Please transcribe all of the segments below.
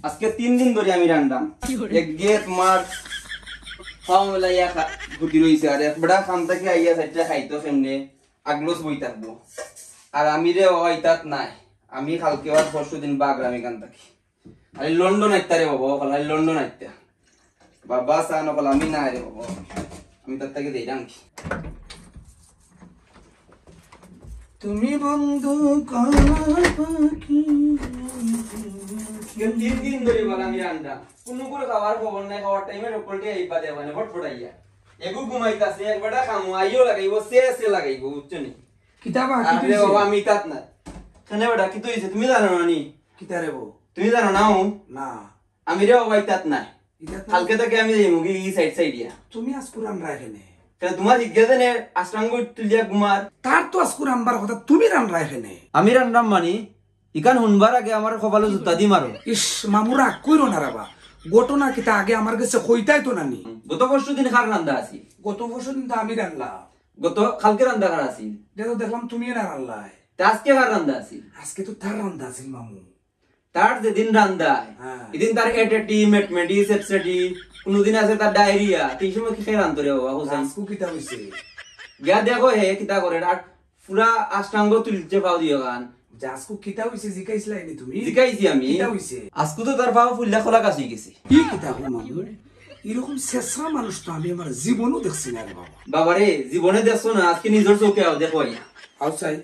আজকে 3 দিন ধরে আমি রান্দাম এক গে তোমার খাওয়া মেলাইয়া ঘুটি রইছে আর একবারে খান থেকে আইয়া সাইডটা খাইতো সামনে আগলোস বই থাকবো আর আমি রে ওইতাত নাই আমি কালকে আর পরশু দিন বাগরাম এখান থাকি আর লন্ডন আইতা রে বাবা ওখানে লন্ডন আইতা বাবা সান ওখানে আমি না রে বাবা আমি তার থেকে দেই রাখি তুমি বন্ধু পাখি 3 দিন ধরে বলা আমি রান্না কোনো করে খাওয়ার খবর নাই খাওয়ার টাইমে রকলটি আইবা দে মানে ফটফটাইয়া এগু ঘুমাইতাছে একবারটা খামু আইও লাগাইবো সে লাগাইবো বুঝছনি কিতাবা কি আরে বাবা আমি তাত না খানে বড়া কি তুইছে তুমি জানো না নি কিতারে বউ তুমি জানো না না আমি রে বাবা তাত না কালকে থেকে আমি যাইমু কি এই সাইড দিয়া তুমি আজকুরান রাখেনে তাহলে তোমার জিজ্ঞাসা নে আষ্টাঙ্গ তুলিয়া কুমার তার তো আজকুরান বার কথা তুমি রান রাখেনে আমি রান্নাম মানি ইকান হুনবার আগে আমার কপালে জুতা দি মারো ইস মামুরা কইরো না রাবা ঘটনা কিতা আগে আমার কাছে কইতাই তো নানি গত পরশু দিন খার রান্দা আছি গত বছর দিন তো আমি রানলাম গত কালকে রান্দা খার আছি দেখো দেখলাম তুমি না রানলাই আজকে খার রান্দা আছি আজকে তো তার রান্দা আছিল মামু তার যেদিন রান্দা এদিন তার এটেটি মেটমেটি সেপসেটি কোনদিন আছে তার ডায়রিয়া এই সময় কি খেয়ে রান্ধতো রে বাবা হোসেন আজকু কিতা হইছে গিয়া দেখো হে কিতা করে আর পুরা আষ্টাঙ্গ তুলছে পাও দিও গান আজকু কিতা হইছে জিকাইছলাই নি তুমি জিকাইছি আমি কিতা হইছে আজকু তো তার পাও ফুল্লা খোলা কাছি গেছে কি কিতা হল মামু এরকম শেষরা মানুষ তো আমি আমার জীবনও দেখছি না রে বাবা বাবা রে জীবনে দেখছো না আজকে নিজের চোখে আও দেখো আইয়া আউটসাইড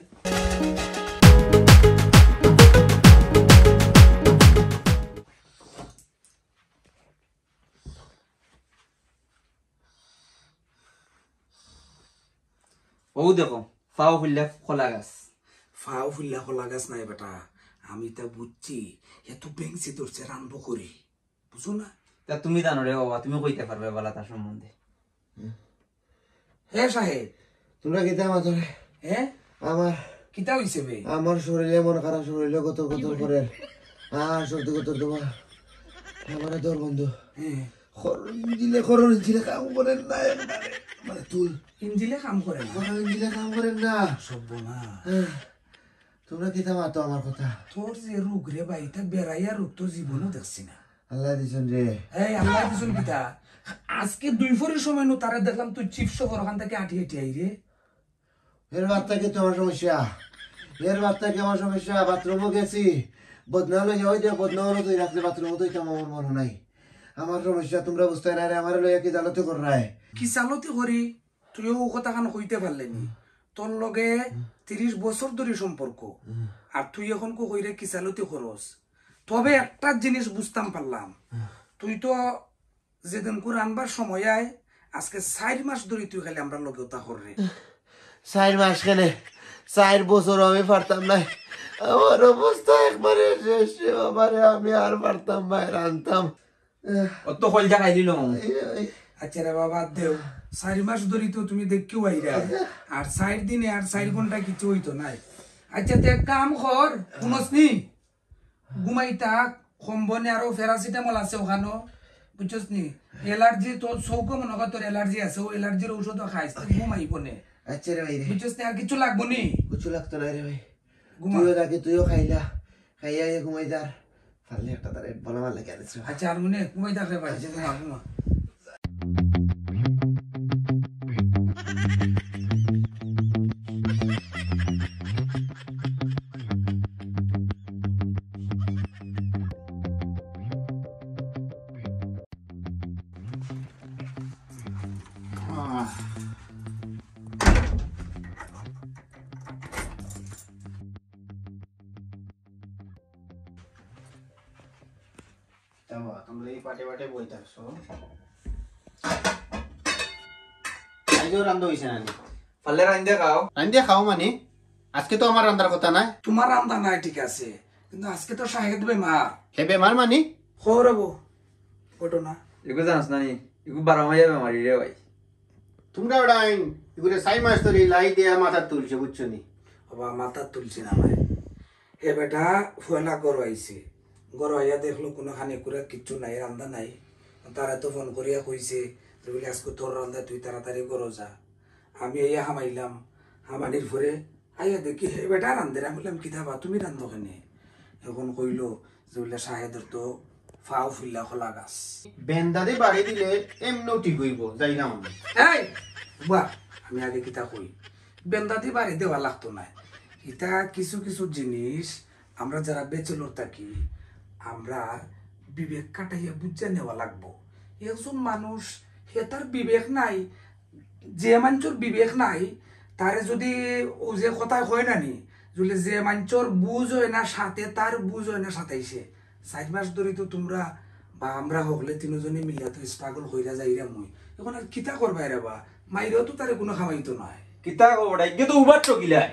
ও দেখো পাও ফুল্লা খোলা গাছ ফাও ফুল্লা খোলা গাছ নাই বেটা আমি তা বুঝছি এত বেংসি ধরছে রানবো করি বুঝো না তা তুমি জানো রে বাবা তুমি কইতে পারবে বলা তার সম্বন্ধে হে সাহেব তোমরা কিতা মাতরে হে আমার কিতা হইছে বে আমার শরীরে মন খারাপ শরীরে কত করে আর সত্যি কত তোমার আমার তোর বন্ধু হ্যাঁ খরণ দিলে কাম করেন না মানে তুই ইঞ্জিলে কাম করে না খরণ দিলে কাম করেন না সব না তোমরা কিতা মাতো আমার কথা তোর যে রোগ রে ভাই তা বেড়াইয়া রোগ তো জীবনও দেখছি না আল্লাহ দিছেন রে এই আল্লাহ দিছুন কিতা আজকে 2 ফরির সময় নো তারে দেখলাম তুই চিপ শহর ওখান থেকে আটি আই রে এর বার্তা কি তোমার সমস্যা এর বার্তা কি আমার সমস্যা বাথরুমও গেছি বদনালো যাই দিয়ে বদনালো তুই রাখলে বাথরুমও তুই তেমন আমার মনে নাই আমার সমস্যা তোমরা বুঝতে না রে আমার লইয়া কি জালতে কর রায় কি চালতি করি তুইও ও কথা খান হইতে পারলেনি তোর লগে 30 বছর ধরে সম্পর্ক আর তুই এখন কো কইরে কি চালতি খরচ তবে একটা জিনিস বুঝতাম পারলাম তুই তো যেদিন করে আনবার সময় আয় আজকে 4 মাস ধরে তুই খালি আমরা লগে ওটা কররে 4 মাস কেনে 4 বছর আমি পারতাম না আমার অবস্থা একবারে শেষ বাবারে আমি আর পারতাম না রানতাম অত কলজা খাই দিল আচ্ছা রে বাবা দেও 4 মাস ধরে তো তুমি দেখকেও আইরা আর 4 দিনে আর 4 ঘন্টা কিছু হইতো নাই আচ্ছা তে কাম কর শুনস নি ঘুমাইতা কম্বনে আরো প্যারাসিটামল আছে ওখানো বুঝছস নি অ্যালার্জি তো চৌকো মনে কর তোর অ্যালার্জি আছে ও অ্যালার্জির ঔষধ খাইস ঘুমাইব নে আচ্ছা রে ভাই রে বুঝছস নি আর কিছু লাগবো নি কিছু লাগতো না রে ভাই ঘুমা তুইও নাকি তুইও খাইলা খাইয়া ঘুমাই যার পারলে একটা তার বলা মার লাগে আনিস আচ্ছা আর মনে ঘুমাইতা রে ভাই ঘুমা ঘুমা তোমরা এই পাটে পাটে বই থাকছো আজও রান্ধা হইছে না পারলে রান্দে খাও রান্ধা খাও মানে আজকে তো আমার রান্দার কথা নাই তোমার রান্না নাই ঠিক আছে কিন্তু আজকে তো শাহেদ বেমার হে বেমার মানে খবরবো ঘটনা এগু জানাস না নি এগু 12 মাইয়া বেমারি রে ভাই তোমরা ওটা এগুলো 4 মাস ধরে লাই দিয়া মাথা তুলছে বুঝছো নি বাবা মাথা তুলছি না ভাই হে বেটা ফুয়েলা গরু আইছে গরু আইয়া দেখলো কোনো খানি করে কিচ্ছু নাই রান্দা নাই তারা তো ফোন করিয়া কইছে তুই বলে আজকে তোর রান্দা তুই তাড়াতাড়ি গরু যা আমি আইয়া হামাইলাম হামানির পরে আইয়া দেখি হে বেটা রান্ধে আমি বললাম কি থাবা তুমি রান্ধো কেনে এখন কইলো যে বলে শাহেদের তো ফাও ফুল্লা খোলা গাছ বেন্দাদে বাড়ি দিলে এমনও ঠিক হইব যাই না মানে এই বা আমি আগে কিতা কই বেন্দাতি বাড়ি দেওয়া লাগতো না এটা কিছু কিছু জিনিস আমরা যারা বেচেলর থাকি আমরা বিবেক কাটাইয়া বুঝে নেওয়া লাগবো একজন মানুষ হে তার বিবেক নাই যে মানুষের বিবেক নাই তারে যদি ও যে কথা হয় না নি যদি যে মানুষের বুঝ হয় না সাথে তার বুঝ হয় না সাথেইছে 4 মাস ধরে তো তোমরা বা আমরা হকলে তিনজনে মিলিয়া তো স্ট্রাগল হইরা যাইরা মুই এখন আর কিতা করবাই রে বা মাইরেও তো তারে কোনো খামাইতো নয় কিতা খবর এগে তো উবার চকিলাই